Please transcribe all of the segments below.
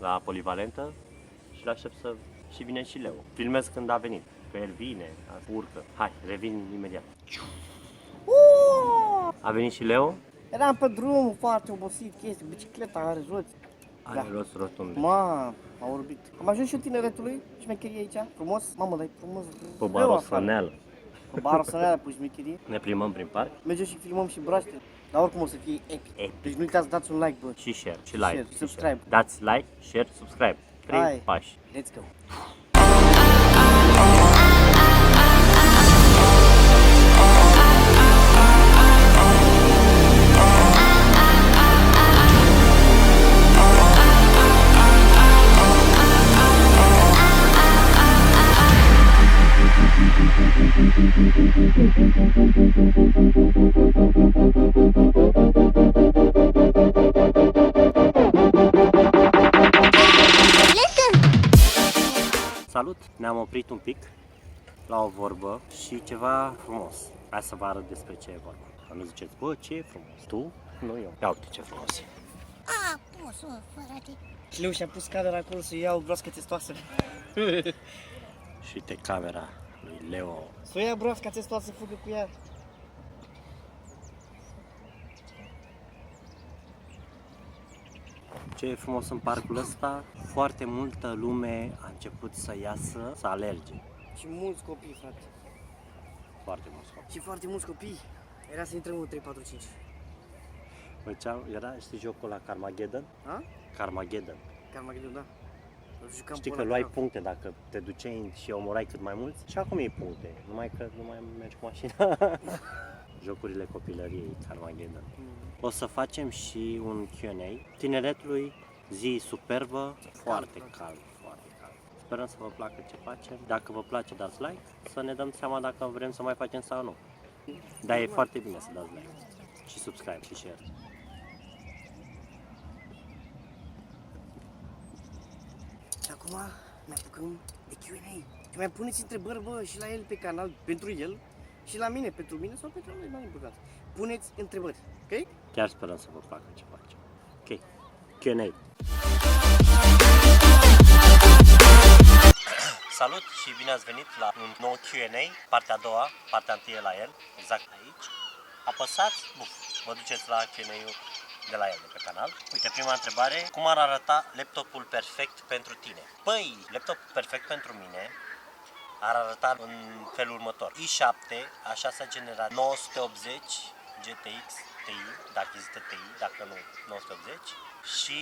la polivalentă și l-aștept să... Și vine și Leo. Filmez când a venit, că el vine, urcă. Hai, revin imediat. A venit și Leo? Eram pe drum foarte obosit, chestii, bicicleta are roți. Are roți rotunde. M-a orbit. Am ajuns și eu tineretului, șmecherie aici, frumos. Mamă, dar e frumos. Pe Barosanel. Pe Barosanel pui șmecherie. Ne plimbăm prin parc. Mergem și filmăm și broaște. Dar oricum o să fie epic. Deci nu uitați să dați un like, bă. Și share, și like, Share, subscribe. Dați like, share, subscribe. 3 pași. Let's go. Salut! Ne-am oprit un pic la o vorbă și ceva frumos. Hai să vă arăt despre ce e vorba. Să nu ziceți, bă, ce e frumos? Tu? Nu eu. Ia uite ce frumos e. Și Leu și-a pus camera acolo să iau broască testoasă. Și uite camera lui Leo. Să o ia broasca testoasă să fugă cu ea. Ce e frumos în parcul ăsta? Foarte multă lume a început să iasă, să alerge. Și mulți copii, frate. Foarte mulți copii. Și foarte mulți copii. Era să intrăm în 3, 4, 5. Era, știi jocul la Carmageddon? A? Carmageddon. Carmageddon, da. Știi că luai puncte dacă te duceai și omorai cât mai mulți? Și acum iei puncte, numai că nu mai mergi cu mașina. Jocurile copilăriei, Carmageddon. O să facem și un Q&A. Tineretului, zi superbă, foarte calm, foarte calm. Sperăm să vă placă ce facem. Dacă vă place, dați like, să ne dăm seama dacă vrem să mai facem sau nu. Dar e foarte bine să dați like și subscribe și share. Și acum ne apucăm de Q&A. Și mai puneți întrebări, bă, și la el pe canal, pentru el, și la mine, pentru mine sau pentru noi, mai important. Puneți întrebări, ok? Chiar sperăm să vă placă ce facem. Ok, Q&A. Salut și bine ați venit la un nou Q&A, partea a doua, partea întâi e la el, exact aici. Apăsați, vă duceți la Q&A-ul de la el, de pe canal. Uite, prima întrebare, cum ar arăta laptopul perfect pentru tine? Păi, laptopul perfect pentru mine ar arăta în felul următor. i7, a 6-a generație, 980 GTX Ti, dacă există Ti, dacă nu 980, și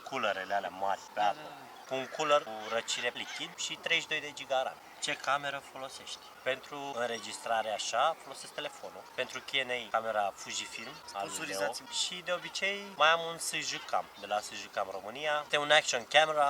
coolerele alea mari pe apă. Cu un cooler cu răcire lichid și 32 de GB RAM. Ce cameră folosești? Pentru înregistrare așa, folosesc telefonul. Pentru Q&A, camera Fujifilm al lui Leo. Și de obicei mai am un SJ-Cam de la SJ-Cam România. Este un action camera.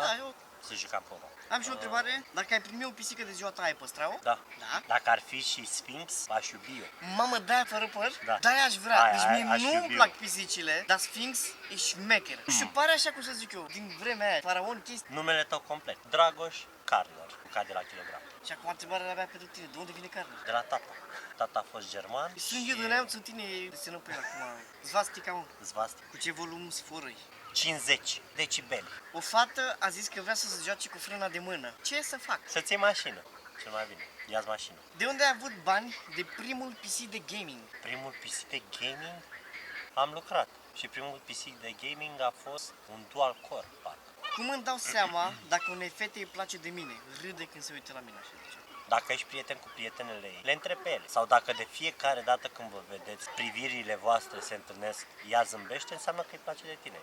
SJ-Cam Pro. Am și o întrebare. Dacă ai primi o pisică de ziua ta, ai păstra-o? Da. Da. Dacă ar fi și Sphinx, aș iubi eu. Mamă, de-aia fără păr? Da. De-aia aș vrea. Deci mie aș nu-mi iubi plac pisicile, dar Sphinx e șmecher. Și pare așa, cum să zic eu, din vremea aia, faraon, chestii. Numele tău complet. Dragoș Carner, ca de la kilogram. Și acum întrebarea mea pentru tine, de unde vine carnea? De la tata. Tata a fost german. Sunt eu de neamț, în tine se nu pui acum. Zvastica, mă. Zvastic. Cu ce volum sforăi? 50 decibeli. O fată a zis că vrea să se joace cu frâna de mână. Ce să fac? Să-ți iei mașină. Cel mai bine. Ia-ți mașină. De unde ai avut bani de primul PC de gaming? Primul PC de gaming am lucrat. Și primul PC de gaming a fost un dual core, parcă. Cum îmi dau seama dacă unei fete îi place de mine? Râde când se uită la mine așa. Dacă ești prieten cu prietenele ei, le întreb pe ele. Sau dacă de fiecare dată când vă vedeți, privirile voastre se întâlnesc, ea zâmbește, înseamnă că îi place de tine.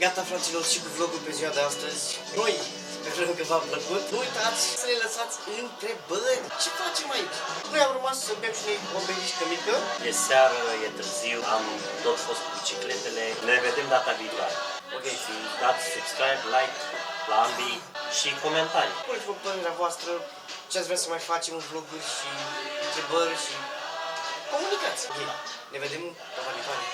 Gata, fraților, și cu vlogul pe ziua de astăzi. Noi sperăm că v-a plăcut. Nu uitați să ne lăsați întrebări. Ce facem aici? Noi am rămas să bem și noi o bevișcă mică. E seară, e târziu, am tot fost cu bicicletele. Ne vedem data viitoare. Ok. Și dați subscribe, like la ambii și comentarii. Puneți-vă părerea voastră, ce ați vrea să mai facem în vloguri și întrebări și comunicați. Ok, ne vedem data viitoare.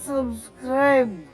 Subscribe!